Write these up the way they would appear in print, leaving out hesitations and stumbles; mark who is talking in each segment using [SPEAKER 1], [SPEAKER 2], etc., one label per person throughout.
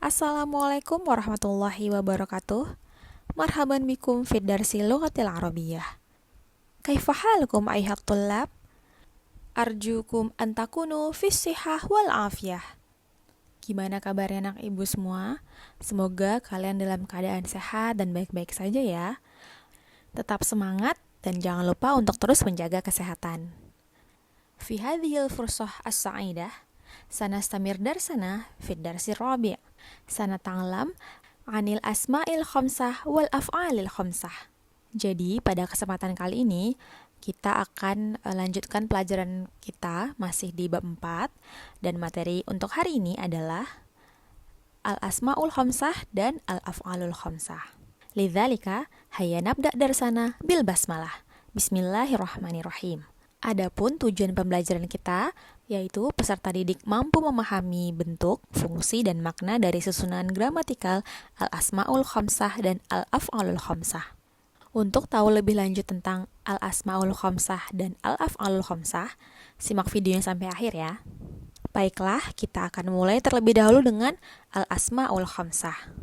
[SPEAKER 1] Assalamualaikum warahmatullahi wabarakatuh. Marhaban bikum fid darsi lughatil arabiyyah. Kaifa halukum ayyuhat tullab? Arjukum an takunu fis sihah wal afiyah. Gimana kabarnya anak ibu semua? Semoga kalian dalam keadaan sehat dan baik-baik saja ya. Tetap semangat dan jangan lupa untuk terus menjaga kesehatan. Fi hadhil fursah as-sa'idah sanastamir darsana fid darsi rabi'. Sanata'lam anil asma'il khamsah wal af'alil khamsah. Jadi pada kesempatan kali ini kita akan lanjutkan pelajaran kita masih di bab 4 dan materi untuk hari ini adalah al-asma'ul khamsah dan al-af'alul khamsah. Lidzalika hayya nabda darsana bil basmalah. Bismillahirrahmanirrahim. Adapun tujuan pembelajaran kita yaitu peserta didik mampu memahami bentuk, fungsi, dan makna dari susunan gramatikal al-asma'ul khamsah dan al-af'alul khamsah. Untuk tahu lebih lanjut tentang al-asma'ul khamsah dan al-af'alul khamsah, simak videonya sampai akhir ya. Baiklah, kita akan mulai terlebih dahulu dengan al-asma'ul khamsah.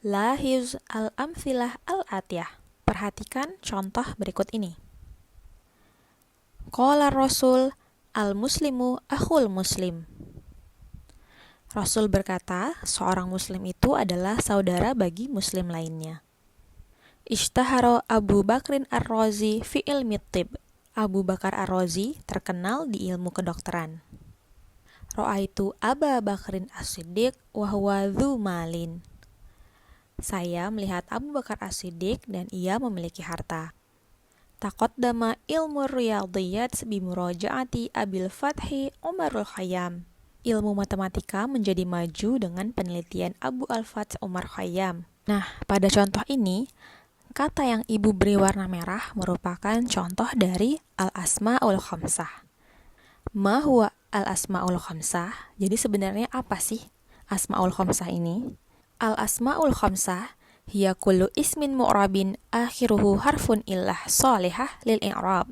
[SPEAKER 1] Lahiz al-amthilah al-atiyah. Perhatikan contoh berikut ini. Qala Rasul al-muslimu akhul muslim. Rasul berkata, seorang muslim itu adalah saudara bagi muslim lainnya. Ishtahara Abu Bakrin Ar-Razi fi ilmi tib. Abu Bakar Ar-Razi terkenal di ilmu kedokteran. Ra'aitu Aba Bakrin As-Siddiq wa huwa dzu malin. Saya melihat Abu Bakar As-Siddiq dan ia memiliki harta. Taqaddama ilmu riyadhiyat bimuraja'ati Abil Fathi Umarul Khayyam. Ilmu matematika menjadi maju dengan penelitian Abu Al-Fath Umar Khayyam. Nah, pada contoh ini, kata yang ibu beri warna merah merupakan contoh dari al-asma'ul khamsah. Ma huwa al-asma'ul khamsah? Jadi sebenarnya apa sih asma'ul khamsah ini? Al-asma'ul khamsah hiya kullu ismin mu'rabin akhiruhu harfun illah salihah lil i'rab.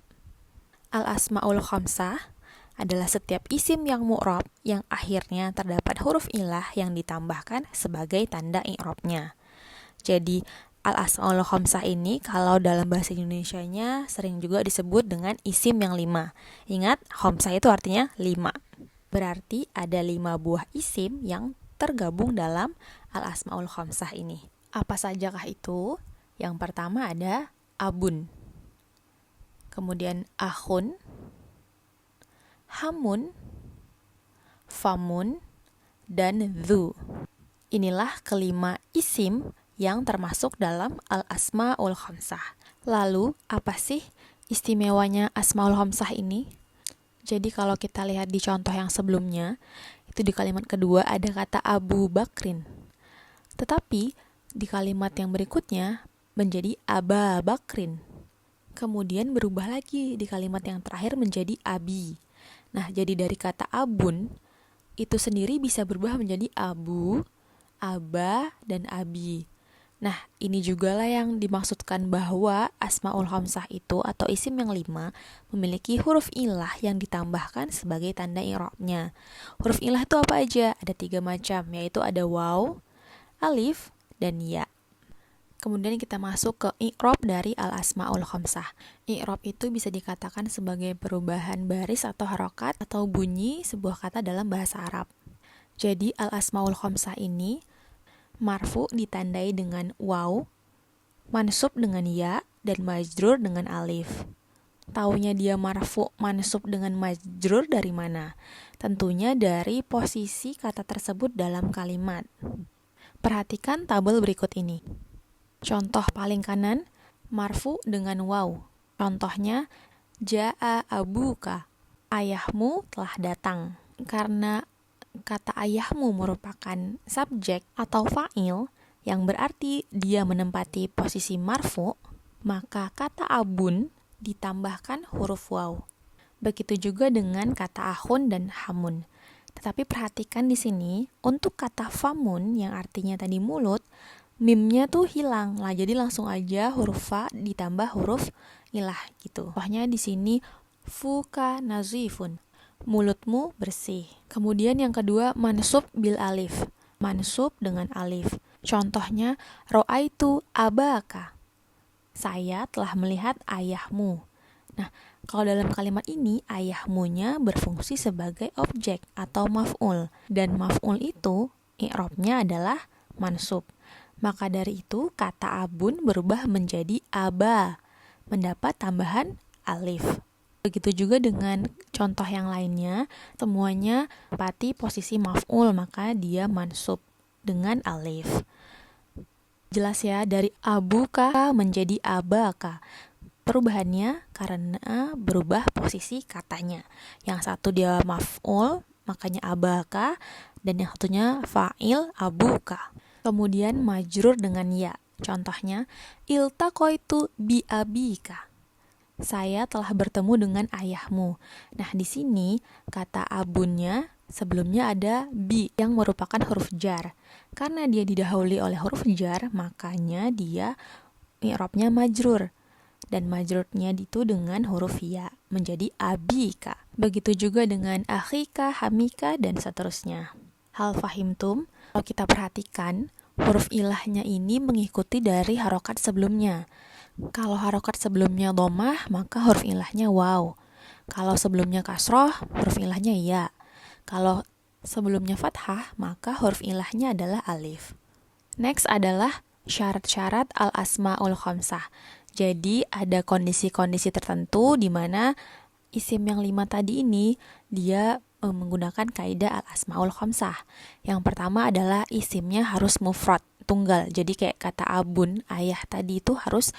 [SPEAKER 1] Al-asma'ul khamsah adalah setiap isim yang mu'rab yang akhirnya terdapat huruf illah yang ditambahkan sebagai tanda i'rabnya. Jadi al-asma'ul khamsah ini kalau dalam bahasa Indonesianya sering juga disebut dengan isim yang 5. Ingat, khamsah itu artinya 5. Berarti ada 5 buah isim yang tergabung dalam al-asma'ul khamsah ini. Apa sajakah itu? Yang pertama ada abun, kemudian akhun, hamun, famun, dan dzu. Inilah kelima isim yang termasuk dalam al-asma'ul khamsah. Lalu, apa sih istimewanya asma'ul khamsah ini? Jadi kalau kita lihat di contoh yang sebelumnya, itu di kalimat kedua ada kata Abu Bakrin. Tetapi di kalimat yang berikutnya menjadi Aba Bakrin. Kemudian berubah lagi di kalimat yang terakhir menjadi Abi. Nah, jadi dari kata abun itu sendiri bisa berubah menjadi Abu, Aba, dan Abi. Nah, ini juga lah yang dimaksudkan bahwa asma'ul khamsah itu atau isim yang 5 memiliki huruf ilah yang ditambahkan sebagai tanda i'rabnya. Huruf ilah itu apa aja? Ada 3 macam, yaitu ada waw, alif, dan ya. Kemudian kita masuk ke i'rab dari al-asma'ul khamsah. I'rab itu bisa dikatakan sebagai perubahan baris atau harokat atau bunyi sebuah kata dalam bahasa Arab. Jadi al-asma'ul khamsah ini marfu ditandai dengan waw, mansub dengan ya, dan majrur dengan alif. Taunya dia marfu mansub dengan majrur dari mana? Tentunya dari posisi kata tersebut dalam kalimat. Perhatikan tabel berikut ini. Contoh paling kanan, marfu dengan waw. Contohnya, ja'a abuka, ayahmu telah datang. Karena kata ayahmu merupakan subjek atau fa'il, yang berarti dia menempati posisi marfu, maka kata abun ditambahkan huruf waw. Begitu juga dengan kata akhun dan hamun. Tetapi perhatikan di sini, untuk kata famun yang artinya tadi mulut, mimnya tuh hilang lah. Jadi langsung aja huruf fa ditambah huruf ilah gitu. Contohnya di sini fuka nazifun. Mulutmu bersih. Kemudian yang kedua mansub bil alif. mansub dengan alif. Contohnya, ro'aitu abaka. Saya telah melihat ayahmu. Nah, kalau dalam kalimat ini, ayahmunya berfungsi sebagai objek atau maf'ul. Dan maf'ul itu, i'rabnya adalah mansub. Maka dari itu, kata abun berubah menjadi aba, mendapat tambahan alif. Begitu juga dengan contoh yang lainnya, semuanya menempati posisi maf'ul, maka dia mansub dengan alif. Jelas ya, dari abuka menjadi abaka. Perubahannya karena berubah posisi katanya. Yang satu dia maf'ul, makanya abaka, dan yang satunya fa'il, abuka. Kemudian majrur dengan ya. Contohnya, iltaqaitu bi abika. Saya telah bertemu dengan ayahmu. Nah, di sini kata abunnya sebelumnya ada bi yang merupakan huruf jar. Karena dia didahului oleh huruf jar, makanya dia i'rabnya majrur. Dan majrurnya itu dengan huruf ya, menjadi abika. Begitu juga dengan akhika, hamika, dan seterusnya. Hal fahimtum, kalau kita perhatikan, huruf ilahnya ini mengikuti dari harokat sebelumnya. Kalau harokat sebelumnya dhammah, maka huruf ilahnya waw. Kalau sebelumnya kasroh, huruf ilahnya ya. Kalau sebelumnya fathah, maka huruf ilahnya adalah alif. Next adalah syarat-syarat al-asma'ul khamsah. Jadi ada kondisi-kondisi tertentu di mana isim yang 5 tadi ini dia menggunakan kaidah al-asma'ul khamsah. Yang pertama adalah isimnya harus mufrad, tunggal. Jadi kayak kata abun, ayah tadi itu harus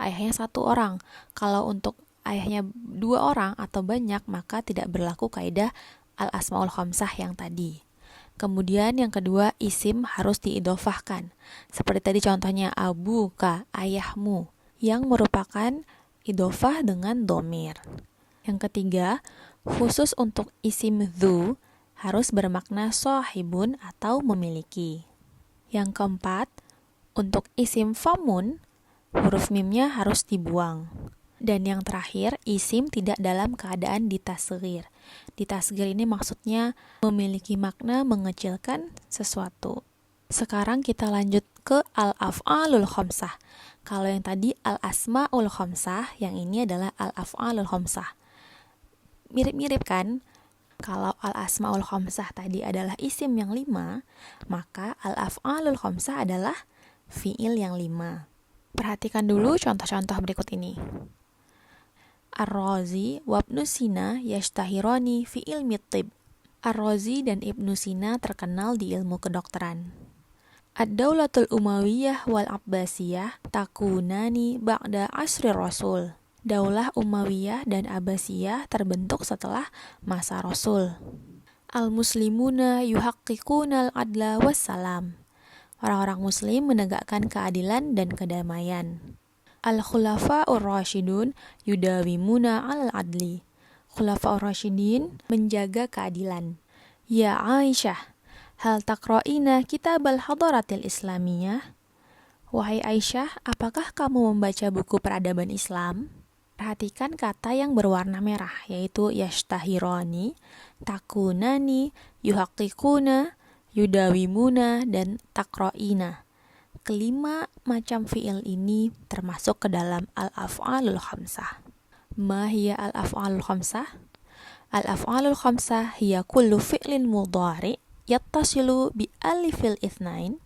[SPEAKER 1] ayahnya 1 orang. Kalau untuk ayahnya 2 orang atau banyak, maka tidak berlaku kaidah al-asma'ul khamsah yang tadi. Kemudian yang kedua, isim harus diidofahkan. Seperti tadi contohnya abuka, ayahmu, yang merupakan idofah dengan domir. Yang ketiga, khusus untuk isim dhu harus bermakna sahibun atau memiliki. Yang keempat, untuk isim famun, huruf mimnya harus dibuang. Dan yang terakhir, isim tidak dalam keadaan ditasghir. Ditasghir ini maksudnya memiliki makna mengecilkan sesuatu. Sekarang kita lanjut ke al-af'alul khamsah. Kalau yang tadi al-asma'ul khamsah, yang ini adalah al-af'alul khamsah. Mirip-mirip kan? Kalau al-asma'ul khamsah tadi adalah isim yang 5, maka al-af'alul khamsah adalah fi'il yang 5. Perhatikan dulu contoh-contoh berikut ini. Ar-Razi wa Ibnu Sina yashtahirani fi ilmi tib. Ar-Razi dan Ibnu Sina terkenal di ilmu kedokteran. Ad-Daulatul Umayyah wal Abbasiyah takunani ba'da asri Rasul. Daulah Umayyah dan Abbasiyah terbentuk setelah masa Rasul. Al-Muslimuna yuhaqqiqunal adla wassalam. Orang-orang muslim menegakkan keadilan dan kedamaian. Al-Khulafa'ur Rasyidun yudawimuna al-adli. Khulafa'ur Rasyidin menjaga keadilan. Ya Aisyah, hal taqra'ina kitab al-hadaratil islamiyah? Wahai Aisyah, apakah kamu membaca buku peradaban Islam? Perhatikan kata yang berwarna merah, yaitu yashtahirani, takunani, yuhaqqiquna, yudawimuna, dan taqra'ina. Kelima macam fi'il ini termasuk ke dalam al-af'alul khamsah. Ma hiya al-af'alul khamsah? Al-af'alul khamsah hiya kullu fi'lin mudhari' yattasilu bi alifil itsnain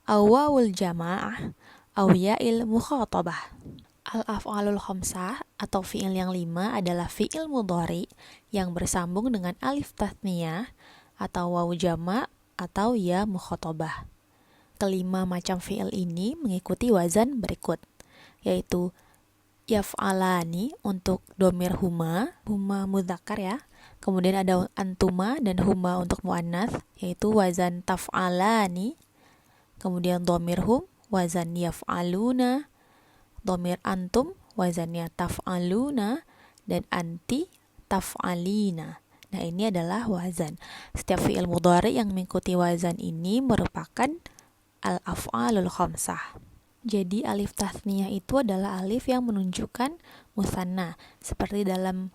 [SPEAKER 1] aw wawul jama'ah aw ya'il mukhatabah. Al-af'alul khamsah atau fi'il yang 5 adalah fi'il mudhari yang bersambung dengan alif tathniyah atau wawu jama' atau ya mukhatabah. Kelima macam fi'il ini mengikuti wazan berikut, yaitu yaf'alani untuk domir huma mudzakkar ya. Kemudian ada antuma dan huma untuk muannats, yaitu wazan taf'alani. Kemudian domir hum wazan yaf'aluna, domir antum wazannya taf'aluna, dan anti taf'alina. Nah, ini adalah wazan. Setiap fi'il mudhari yang mengikuti wazan ini merupakan al-af'alul khamsah. Jadi alif tathniyah itu adalah alif yang menunjukkan musanna. Seperti dalam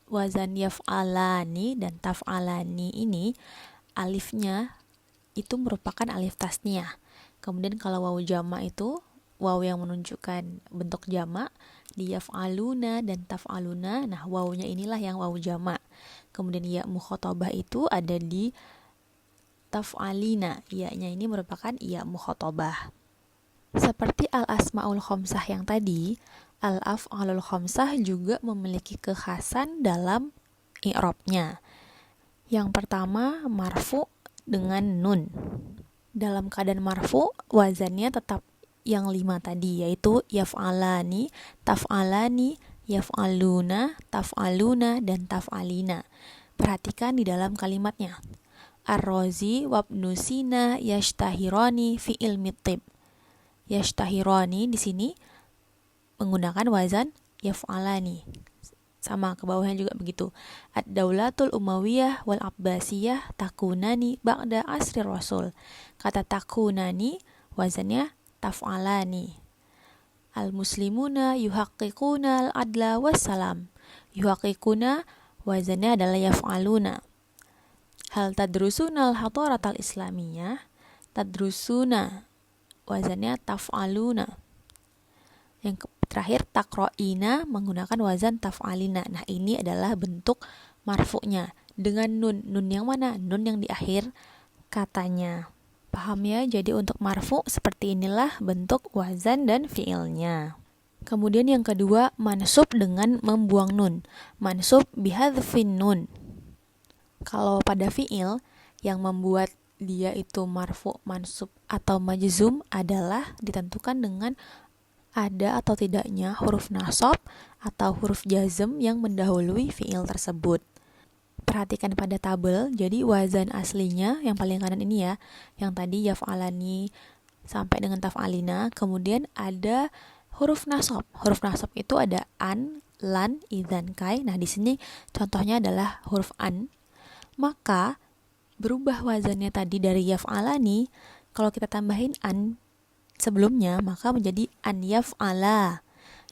[SPEAKER 1] wazan yaf'alani dan taf'alani ini, alifnya itu merupakan alif tasniyah. Kemudian kalau wawu jamak itu wawu yang menunjukkan bentuk jamak di yaf'aluna dan taf'aluna. Nah, wawunya inilah yang wawu jamak. Kemudian ya mukhatabah itu ada di taf'alina. Ya-nya ini merupakan ya mukhatabah. Seperti al-asmaul khamsah yang tadi, al-af'alul khamsah juga memiliki kekhasan dalam i'rabnya. Yang pertama, marfu dengan nun. Dalam keadaan marfu, wazannya tetap yang 5 tadi, yaitu yaf'alani, taf'alani, yaf'aluna, taf'aluna, dan taf'alina. Perhatikan di dalam kalimatnya. Ar-Razi wabnu Sina yashtahirani fi ilmi tib. Yashtahirani di sini menggunakan wazan yaf'alani. Sama ke bawahnya juga begitu. Ad-Daulatul Umayyah wal Abbasiyah takunani ba'da asri Rasul. Kata takunani wazannya taf'alani. Al-muslimuna yuhaqqiquna al-adla wassalam. Yuhaqqiquna wazannya adalah yaf'aluna. Hal tadrusuna al-hadarat al-islamiyah. Tadrusuna wazannya taf'aluna. Yang terakhir takro'ina menggunakan wazan taf'alina. Nah, ini adalah bentuk marfu'nya dengan nun. Nun yang mana? Nun yang di akhir katanya. Paham ya? Jadi untuk marfu seperti inilah bentuk wazan dan fi'ilnya. Kemudian yang kedua, mansub dengan membuang nun. Mansub bihadzfin nun. Kalau pada fi'il yang membuat dia itu marfu, mansub atau majzum adalah ditentukan dengan ada atau tidaknya huruf nasab atau huruf jazm yang mendahului fi'il tersebut. Perhatikan pada tabel, jadi wazan aslinya yang paling kanan ini ya, yang tadi yaf'alani sampai dengan taf'alina, kemudian ada huruf nasab. Huruf nasab itu ada an, lan, idzan, kai. Nah, di sini contohnya adalah huruf an. Maka berubah wazannya tadi dari yaf'alani, kalau kita tambahin an sebelumnya, maka menjadi an yaf'ala.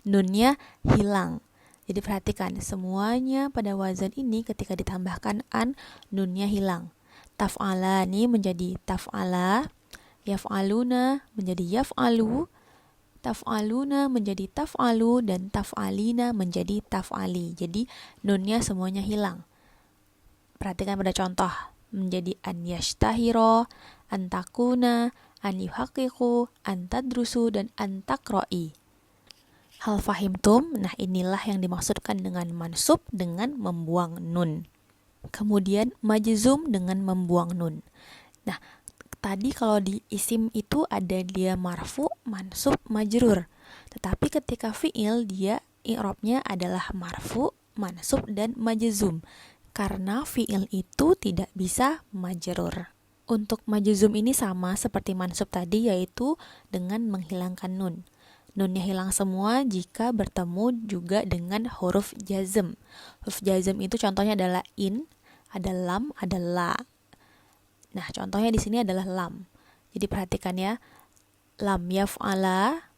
[SPEAKER 1] Nunnya hilang. Jadi perhatikan, semuanya pada wazan ini ketika ditambahkan an, nunnya hilang. Taf'alani menjadi taf'ala, yaf'aluna menjadi yaf'alu, taf'aluna menjadi taf'alu, dan taf'alina menjadi taf'ali. Jadi nunnya semuanya hilang. Perhatikan pada contoh, menjadi an yashtahiro, an takuna, an yuhaqiqu, an tadrusu, dan an taqra'i. Hal fahimtum? Nah, inilah yang dimaksudkan dengan mansub dengan membuang nun. Kemudian majzum dengan membuang nun. Nah, tadi kalau di isim itu ada dia marfu, mansub, majrur. Tetapi ketika fi'il dia i'rabnya adalah marfu, mansub, dan majzum. Karena fi'il itu tidak bisa majrur. Untuk majzum ini sama seperti mansub tadi, yaitu dengan menghilangkan nun. Nunnya hilang semua jika bertemu juga dengan huruf jazm. Huruf jazm itu contohnya adalah in, ada lam, ada la. Nah, contohnya di sini adalah lam. Jadi perhatikan ya, lam yaf'ala,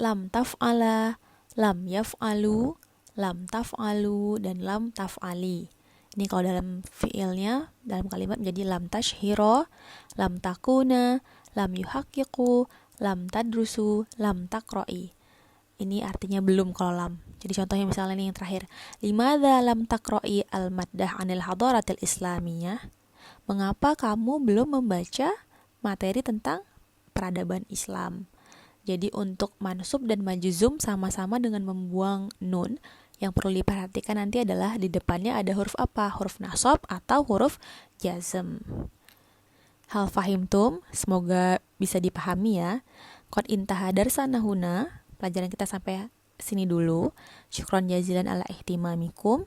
[SPEAKER 1] lam taf'ala, lam yaf'alu, lam taf'alu, dan lam taf'ali. Ini kalau dalam fi'ilnya, dalam kalimat menjadi lam tashhiro, lam takuna, lam yuhaqiqu, lam tadrusu, lam taqra'i. Ini artinya belum kalau lam. Jadi contohnya misalnya ini yang terakhir. Limadza lam taqra'i al-maddah 'anil hadaratil islamiyah? Mengapa kamu belum membaca materi tentang peradaban Islam? Jadi untuk mansub dan majzum sama-sama dengan membuang nun. Yang perlu diperhatikan nanti adalah di depannya ada huruf apa? Huruf nasab atau huruf jazm. Hal fahimtum, semoga bisa dipahami ya. Qad intaha darsana huna, pelajaran kita sampai sini dulu. Syukron jazilan ala ihtimamikum.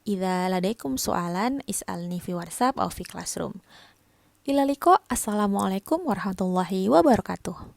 [SPEAKER 1] Idza ladaikum soalan is'alni fi WhatsApp atau fi Classroom. Ila liqa, assalamualaikum warahmatullahi wabarakatuh.